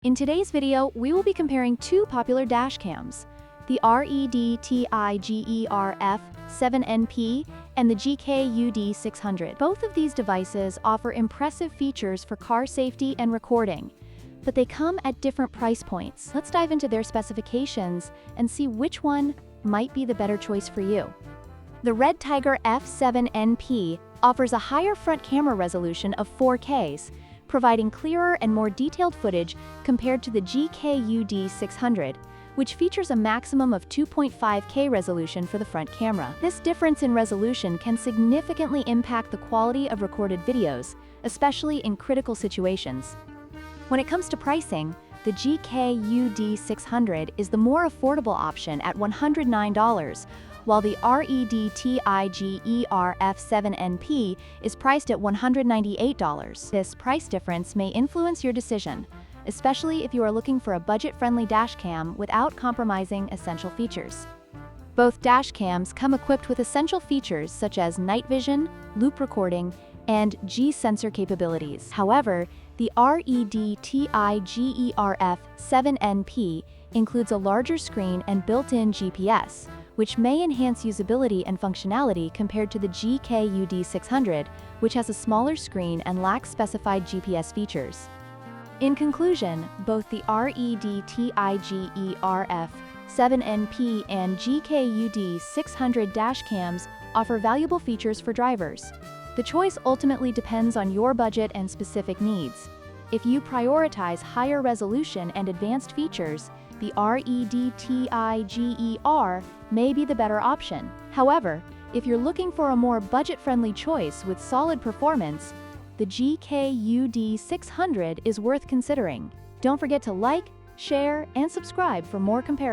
In today's video, we will be comparing two popular dash cams, the REDTIGER F7NP and the GKU D600. Both of these devices offer impressive features for car safety and recording, but they come at different price points. Let's dive into their specifications and see which one might be the better choice for you. The REDTIGER F7NP offers a higher front camera resolution of 4Ks, providing clearer and more detailed footage compared to the GKU D600, which features a maximum of 2.5K resolution for the front camera. This difference in resolution can significantly impact the quality of recorded videos, especially in critical situations. When it comes to pricing, the GKU D600 is the more affordable option at $109, while the REDTIGER F7NP is priced at $198. This price difference may influence your decision, especially if you are looking for a budget-friendly dash cam without compromising essential features. Both dash cams come equipped with essential features such as night vision, loop recording, and G-sensor capabilities. However, the REDTIGER F7NP includes a larger screen and built-in GPS, which may enhance usability and functionality compared to the GKU D600, which has a smaller screen and lacks specified GPS features. In conclusion, both the REDTIGER F7NP and GKU D600 dash cams offer valuable features for drivers. The choice ultimately depends on your budget and specific needs. If you prioritize higher resolution and advanced features, the REDTIGER may be the better option. However, if you're looking for a more budget-friendly choice with solid performance, the GKU D600 is worth considering. Don't forget to like, share, and subscribe for more comparisons.